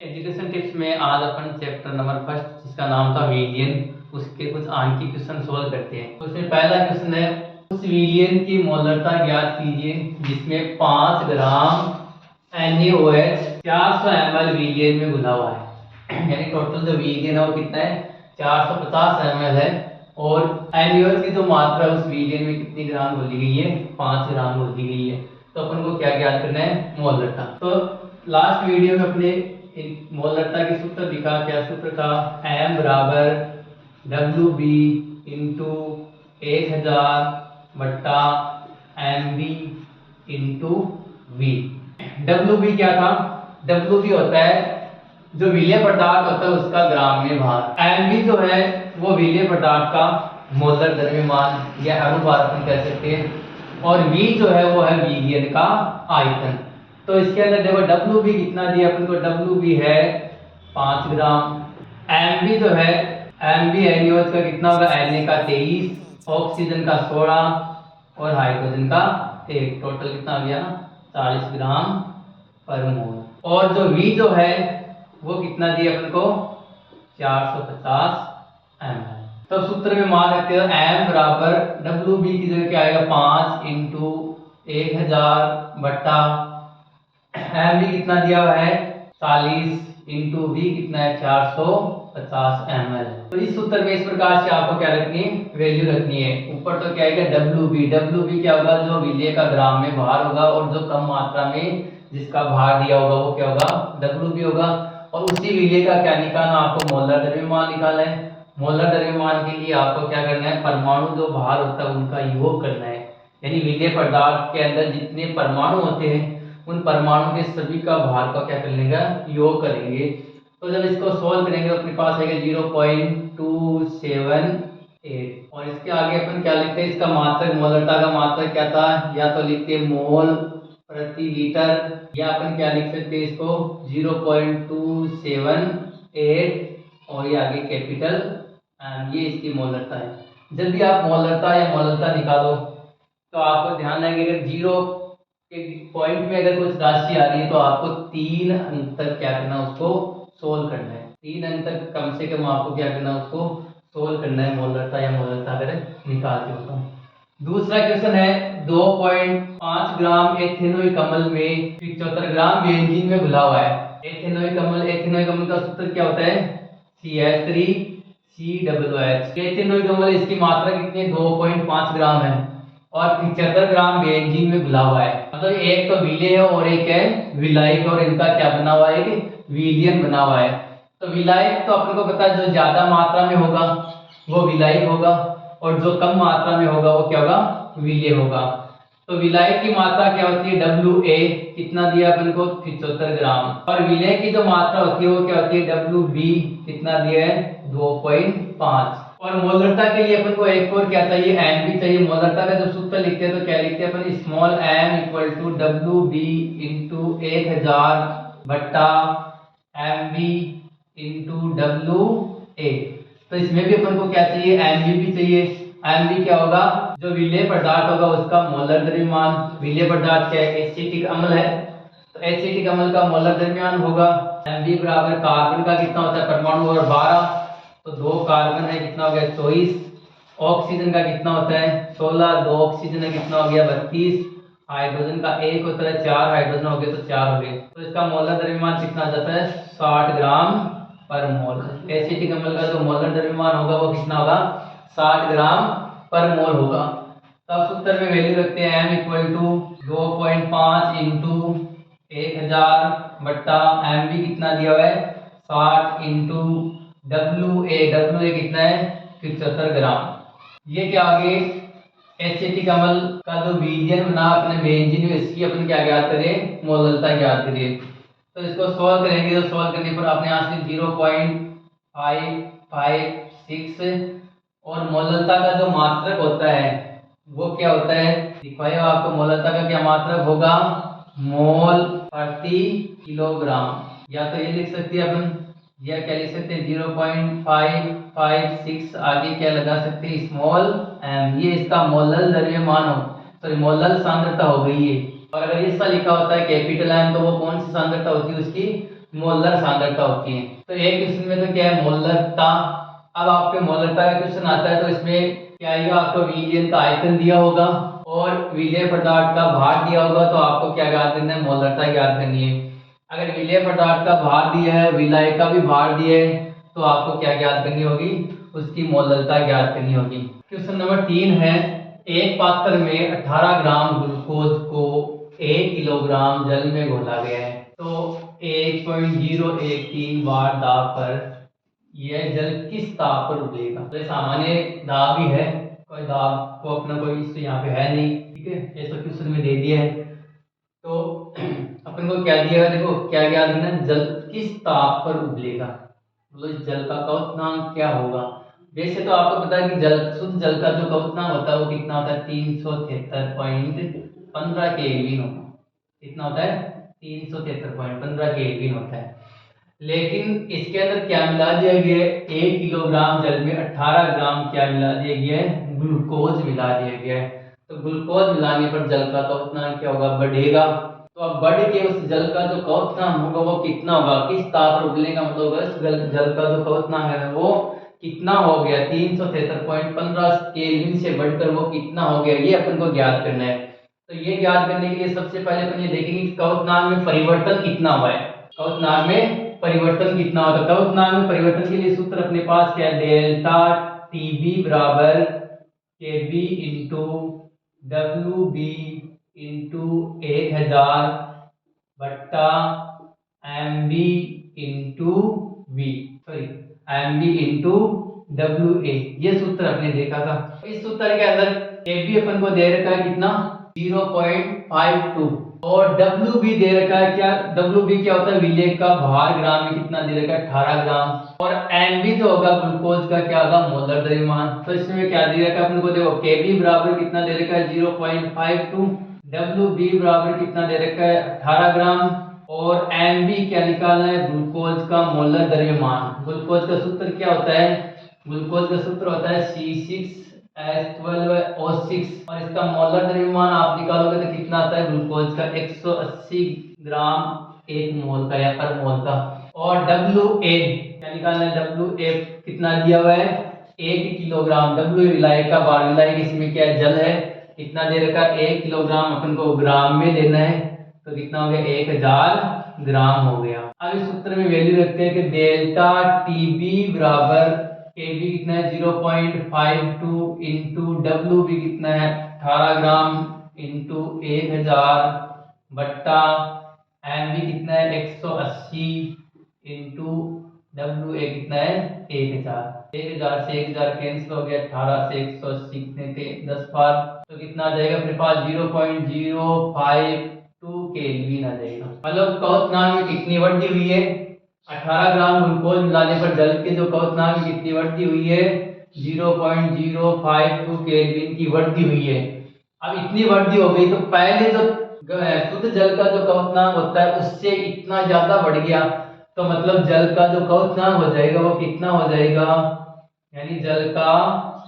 Education tips में आज अपन chapter number first जिसका नाम था विलियन उसके कुछ आणविक क्वेश्चन सोल्व करते हैं। तो उसमें पहला क्वेश्चन है, उस विलियन की मोलरता ज्ञात कीजिए जिसमें 5 ग्राम NaOH 400 ml विलियन में घुला हुआ है। यानी टोटल जो विलियन है वो कितना है, 450 ml है। और NaOH की जो मात्रा उस विलियन में कितनी ग्राम घुली गई है, 5 ग्राम घुली गई है। तो अपन को क्या ज्ञात करना है, मोलरता। तो लास्ट वीडियो में अपने मोलरता के सूत्र लिखा, क्या सूत्र था, M बराबर WB इंटू 1000 बट्टा MB इंटू V। WB क्या था, WB होता है जो विलेय पदार्थ होता है उसका ग्राम में भार। MB जो है वो विलेय पदार्थ का मोलर द्रव्यमान या अनुपात अपन कह सकते हैं। और V जो है वो है विलियन का आयतन। तो इसके अंदर देखो WB कितना दिया अपन को, WB है 5 ग्राम। MB जो है, MB NaOH का कितना होगा, Na का 23, ऑक्सीजन का 16 और हाइड्रोजन का 1, टोटल कितना आ गया, 40 ग्राम पर मोल। और जो V जो है वो कितना दिया अपन को, 450 ml। तो सूत्र में मान रखते हो M बराबर WB की जगह क्या आएगा, 5 इंटू 1000 बट्टा MB कितना दिया हुआ है 40 इंटू V कितना है 450 ml। तो इस सूत्र में इस प्रकार से आपको क्या रखनी है, वैल्यू रखनी है। ऊपर तो क्या आएगा WB क्या होगा, जो विलेय का ग्राम में भार होगा, और जो कम मात्रा में जिसका भार दिया होगा वो क्या होगा, WB होगा। और उसी विलेय का क्या निकालना, आपको मोलर द्रव्यमान निकालना है। मोलर द्रव्यमान के लिए आपको क्या करना है, परमाणु जो भार होता है उनका योग करना है। यानी विलेय पदार्थ के अंदर जितने परमाणु होते हैं उन परमाणु के सभी का भार का क्या कर लेगा, योग करेंगे। तो जब इसको सोल्व करेंगे तो अपने पास आएगा 0.278। और इसके आगे अपन क्या लिखते हैं, इसका मात्रक, मोलरता का मात्रक क्या था, या तो लिखते हैं मोल प्रति लीटर, या अपन क्या लिख सकते हैं इसको 0.278 और ये आगे कैपिटल एम, ये इसकी मोलरता है। जब भी आप मोलरता या मोलरता निकालो तो आपको ध्यान रखेंगे, अगर जीरो के पॉइंट में अगर कुछ राशि आ रही है तो आपको 3 अंक तक क्या करना, उसको सोल्व करना है। 3 अंक तक कम से कम आपको क्या करना, उसको सोल्व करना है, मोलरता या मोलरता अगर निकालते हो तो। दूसरा क्वेश्चन है, 2.5 ग्राम एथेनॉइक अम्ल में 75 ग्राम बेंजीन में घुला हुआ है। एथेनॉइक अम्ल का सूत्र क्या होता है, CH3COOH। एथेनॉइक अम्ल इसकी मात्रा कितनी है, 2.5 ग्राम है और 75 ग्राम बेंजीन में घुला हुआ है। मतलब एक तो विलेय है और एक है विलायक, और इनका क्या बना हुआ है, विलियन बना हुआ है। तो विलायक तो अपन को पता है जो ज्यादा मात्रा में होगा वो विलायक होगा, और जो कम मात्रा में होगा वो क्या होगा, विलेय होगा। तो विलायक की मात्रा क्या होती है, WA कितना दिया अपन को, 75 ग्राम। और विलेय की जो मात्रा होती है वो क्या होती है, WB कितना दिया है, 2.5। और मोलरता के लिए अपन को एक और क्या चाहिए, MB चाहिए। मोलरता का जब सूत्र लिखते हैं तो क्या लिखते हैं अपन, small m equal to WB into 1000 बट्टा MB इंटू WA। तो इसमें भी अपन को क्या चाहिए, MB भी चाहिए। MB क्या होगा, जो विलेय पदार्थ होगा उसका मोलर द्रव्यमान। विलेय पदार्थ क्या है, एसिटिक अम्ल है, तो एसिटिक अम्ल का मोलर द्रव्यमान होगा। MB बराबर कार्बन का कितना होता है, परमाणु और 12, तो 2 कार्बन है कितना हो गया 24। ऑक्सीजन का कितना होता है 16, 2 ऑक्सीजन है कितना हो गया 32। हाइड्रोजन का 1 होता है, 4 हाइड्रोजन हो गए तो 4 हो गए। तो इसका मोलर द्रव्यमान कितना आ जाता है, 60 ग्राम पर मोल। एसिटिक अम्ल का जो मोलर द्रव्यमान होगा वो कितना होगा, 60 ग्राम पर मोल होगा। तब सूत्र में वैल्यू रखते हैं m इक्वल टू 2.5 इंटू 1000 बट्टा MB कितना दिया हुआ है 60 इंटू WA कितना है 75 ग्राम। ये क्या आगे एसिटिक अम्ल का जो विलियन बना अपने बेंजीन में, इसकी अपन क्या ज्ञात करें, मोलरता ज्ञात करिए। तो इसको सॉल्व करेंगे, तो सॉल्व करने पर अपने यहाँ से 0.556 और मोलरता का जो मात्रक होता है वो क्या होता है, दिखाया आपको। मोलरता का क्या मात्रक होगा, मोल प्रति किलोग्राम। या तो ये लिख सकते हैं अपन, या क्या लिख सकते हैं 0.556 आगे क्या लगा सकते हैं, स्मॉल m। ये इसका मोलर द्रव्यमान हो, सॉरी मोलर सांद्रता हो गई है। और अगर ऐसा लिखा होता है कैपिटल M तो वो कौन सी सांद्रता होती है उसकी, मोलर सांद्रता होती है। तो एक क्वेश्चन में तो क्या है मोलरता। अब आपके मोलरता का क्वेश्चन आता है तो इसमें क्या आएगा, आपको विलयन का आयतन दिया होगा और विलेय पदार्थ का भार दिया होगा, तो आपको क्या ज्ञात करना है, मोलरता ज्ञात करनी है। अगर विलेय पदार्थ का भार दिया है, विलाय का भी भार दिया है, तो आपको क्या ज्ञात करनी होगी, उसकी मोलरता ज्ञात करनी होगी। क्वेश्चन नंबर 3 है, एक पात्र में 18 ग्राम ग्लूकोज को 1 किलोग्राम जल में घोला गया है, तो 1.013 बार दाब पर यह जल किस ताप पर उबलेगा। तो सामान्य दाब ही है, कोई दाब को अपना कोई इससे यहाँ पे है नहीं, ठीक है, ऐसा क्वेश्चन में दे दिया है। तो अपन को क्या दिया है, देखो क्या ज्ञात करना है, जल किस ताप पर उबलेगा, मतलब जल का क्वथनांक क्या होगा। वैसे तो आपको पता है कि जल, शुद्ध जल का जो क्वथनांक होता है वो कितना होता है, 373.15 केल्विन होता है। कितना होता है, 373.15 केल्विन होता है। लेकिन इसके अंदर क्या मिला दिया गया है, 1 किलोग्राम जल में 18 ग्राम क्या मिला दिया गया है, ग्लूकोज मिला दिया गया है। तो ग्लूकोज मिलाने पर जल का क्वथनांक क्या होगा, बढ़ेगा। तो अब बढ़ के उस जल का जो क्वथनांक होगा वो कितना होगा, किस ताप पर उबलेगा, मतलब उस जल का जो क्वथनांक है वो कितना हो गया, 373.15 केल्विन से बढ़कर वो कितना हो गया, ये अपन को ज्ञात करना है। तो ये ज्ञात करने के लिए सबसे पहले अपन ये देखेंगे कि क्वथनांक में परिवर्तन कितना हुआ है। क्वथनांक में परिवर्तन कितना होता है, क्वथनांक में परिवर्तन के लिए सूत्र अपने पास क्या है, डेल्टा टीबी बराबर KB into W B into 1000 बट्टा M B into V, sorry M B into W A, ये सूत्र आपने देखा था। इस सूत्र के अंदर केबी अपन को दे रखा है कितना, 0.52 और डब्ल्यू बी दे रखा है क्या, डब्ल्यू बी क्या होता है, विलेय का भार ग्राम में कितना दे रखा है, 18 ग्राम। और एम बी जो होगा ग्लूकोज का क्या होगा, मोलर द्रव्यमान। तो इसमें क्या दे रखा है अपन को, देखो केबी बराबर कितना दे रखा है, 0.52, डब्ल्यू बी बराबर कितना दे रखा है, 18 ग्राम, और एम बी क्या निकालना है, ग्लूकोज का मोलर द्रव्यमान। ग्लूकोज का सूत्र क्या होता है, ग्लूकोज का सूत्र होता है C6H12O6 और इसका मोलर द्रव्यमान आप निकालोगे तो कितना आता है, ग्लूकोज का 180 ग्राम एक मोल का या पर मोल का। और WA क्या निकालना है, WA कितना दिया हुआ है, 1 किलोग्राम। WA विलायक का भार, विलायक इसमें क्या है, जल है, कितना दे रखा है, 1 किलोग्राम, अपन को ग्राम में लेना है, तो कितना हो गया, 1000 ग्राम हो गया। अब इस सूत्र में वैल्यू रखते हैं कि डेल्टा टीबी बराबर केबी कितना है, 0.52 इंटू डब्ल्यू बी कितना है, 18 ग्राम इंटू 1000 बट्टा एम बी कितना है, 180 इंटू डब्ल्यू ए कितना है, 1000। 1000 से 1000 कैंसिल हो गया, 18 से 180 कितने थे, 10 बार, तो कितना आ जाएगा अपने पास, 0.052 केल्विन आ जाएगा। मतलब क्वथनांक में कितनी वृद्धि हुई है, 18 ग्राम ग्लूकोज मिलाने पर जल के जो क्वथनांक में कितनी वृद्धि हुई है, 0.052 केल्विन की वृद्धि हुई है। अब इतनी वृद्धि हो गई तो पहले जो शुद्ध जल का जो क्वथनांक होता है उससे इतना ज्यादा बढ़ गया, तो मतलब जल का जो क्वथनांक हो जाएगा वो कितना हो जाएगा, यानी जल का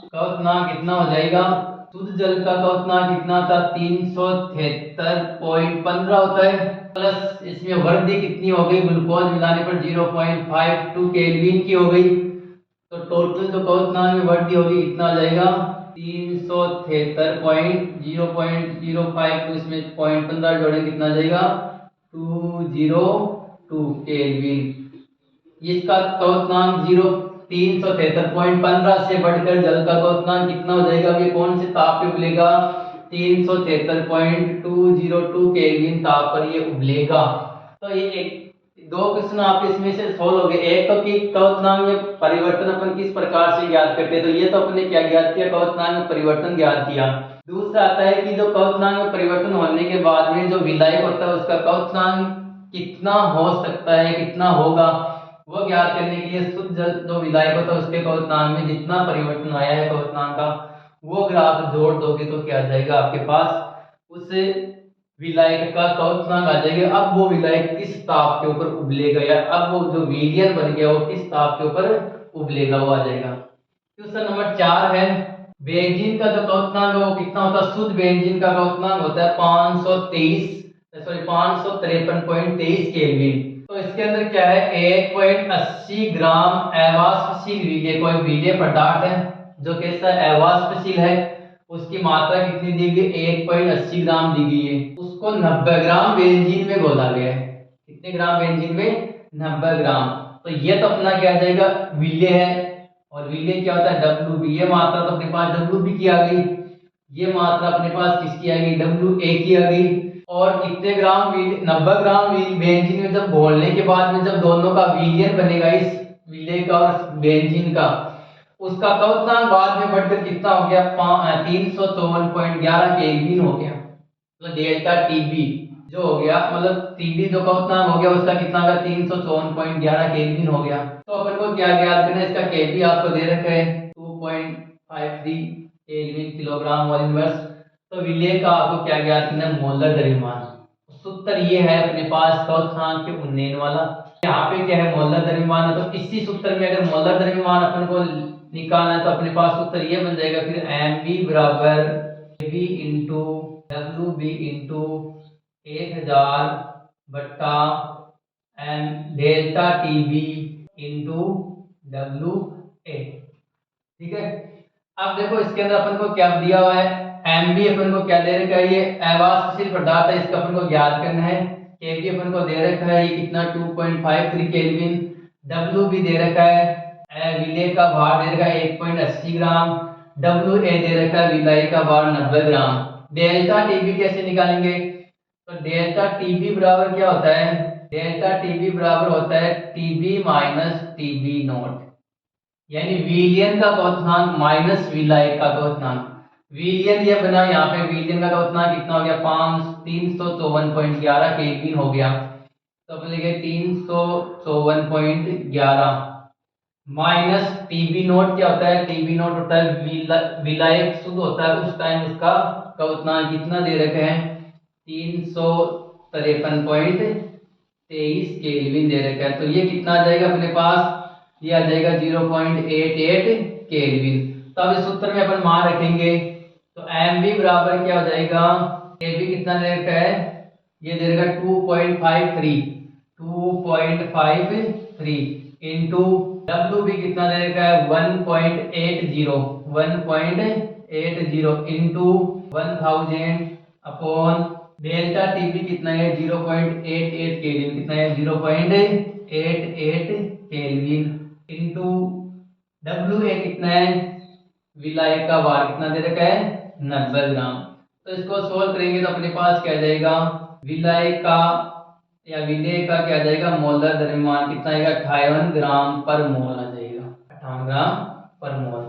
क्वथनांक कितना हो जाएगा, शुद्ध जल का क्वथनांक कितना था, 373.15 होता है, प्लस इसमें वृद्धि कितनी हो गई, ग्लूकोज मिलाने पर 0.52 केल्विन की हो गई, तो टोटल जो क्वथनांक में वृद्धि होगी कितना आ जाएगा, 373.0.052, इसमें 0.15 जोड़ेंगे कितना आ जाएगा, 202 केल्विन। इसका क्वथनांक 373.15 से बढ़कर जल का क्वथनांक कितना हो जाएगा, ये कौन से ताप पे उबलेगा, 373.202 केल्विन ताप पर ये उबलेगा। तो ये एक दो क्वेश्चन आप इसमें से सोल्व हो गए। एक तो कि क्वथनांक में परिवर्तन अपन किस प्रकार से ज्ञात करते हैं, तो ये तो अपने क्या ज्ञात किया, क्वथनांक में परिवर्तन ज्ञात किया। दूसरा आता है कि जो क्वथनांक में परिवर्तन होने के बाद में जो विलायक होता है उसका क्वथनांक कितना हो सकता है, कितना होगा, वो ज्ञात करने के लिए शुद्ध जल जो विलायक होता है उसके क्वथनांक में जितना परिवर्तन आया है क्वथनांक का, वो अगर आप जोड़ दोगे तो क्या आ जाएगा आपके पास, उस विलायक का क्वथनांक आ जाएगा। अब वो विलायक किस ताप के ऊपर उबलेगा, या अब वो जो विलयन बन गया वो किस ताप के ऊपर उबलेगा, वो आ जाएगा। क्वेश्चन नंबर 4 है, बेंजीन का जो क्वथनांक है वो कितना होता है, शुद्ध बेंजीन का क्वथनांक होता है 553.23 केल्विन। तो इसके अंदर क्या है, 1.80 ग्राम अवाष्पशील वीर्य, कोई वीर्य पदार्थ है जो कैसा अवाष्पशील है, उसकी मात्रा कितनी दी गई, 1.80 ग्राम दी गई है। उसको 90 ग्राम बेंजीन में घोला गया है। कितने ग्राम बेंजीन में, 90 ग्राम। तो ये तो अपना क्या आ जाएगा, वीर्य है। और वीर्य क्या होता है, डब्ल्यू। ये मात्रा तो अपने पास डब्ल्यू की आ गई, ये मात्रा अपने पास किसकी आ गई, WA की आ गई। और कितने ग्राम, 90 ग्राम बेंजीन में जब घोलने के बाद में जब दोनों का विलयन बनेगा, इस विलय का और बेंजीन का, उसका क्वथनांक बाद में बढ़कर कितना हो गया, 354.11 केल्विन हो गया। तो डेल्टा टीबी जो हो गया, मतलब टीबी जो क्वथनांक हो गया उसका कितना होगा, 354.11 केल्विन हो गया। तो अपन को क्या ज्ञात करना है, इसका केबी आपको दे रखा है 2.53 केल्विन किलोग्राम मोल इनवर्स। तो विलय का आपको क्या ज्ञात करना है, मोलर द्रव्यमान। सूत्र ये है अपने पास क्वथनांक के उन्नयन वाला। यहाँ पे क्या है, मोलर द्रव्यमान है। तो इसी सूत्र में अगर मोलर द्रव्यमान अपन को निकालना है तो अपने पास सूत्र ये बन जाएगा फिर mv बराबर v इंटू WB इंटू 1000 बट्टा m delta TB into WA। ठीक है। अब देखो इसके अंदर अपन को क्या दिया हुआ है, mv अपन को क्या दे रखा है, ये अवाष्पशील पदार्थ है, इसका अपन को ज्ञात करना है। kb अपन को दे रखा है, ये कितना 2.53 केल्विन। w भी दे रखा है, विलय का भार दे रखा है 1.80 ग्राम। WA दे रखा है, विलय का भार 90 ग्राम। डेल्टा टीबी कैसे निकालेंगे, तो डेल्टा टीबी बराबर क्या होता है, डेल्टा टीबी बराबर होता है टीबी माइनस टीबी नॉट, यानी विलयन का क्वथनांक माइनस विलय का क्वथनांक। विलयन ये बना, यहाँ पे विलयन का क्वथनांक कितना हो गया, 354.11 केल्विन हो गया। तो अपन लिखे 354.11 माइनस टीबी नोट क्या होता है, टीबी नोट होता है विलय शुद्ध होता है, उस टाइम उसका क्वथनांक कितना दे रखे हैं, 353.23 केल्विन दे रखा है। तो ये कितना आ जाएगा अपने पास, ये आ जाएगा 0.88 केल्विन। तो अब इस सूत्र में अपन मान रखेंगे, तो mv बराबर क्या हो जाएगा, kb कितना दे रखा है, ये दे रखा 2.53 इंटू WB कितना दे रखा है 1.80 इंटू 1000 अपॉन डेल्टा टीबी कितना है 0.88 केल्विन, कितना है 0.88 केल्विन इंटू WA कितना है, विलय का भार कितना दे रखा है 90 ग्राम। तो इसको सोल्व करेंगे तो अपने पास क्या जाएगा, विलय का या विलय का क्या जाएगा, मोलर द्रव्यमान कितना आएगा, 58 ग्राम पर मोल आ जाएगा, 58 ग्राम पर मोल।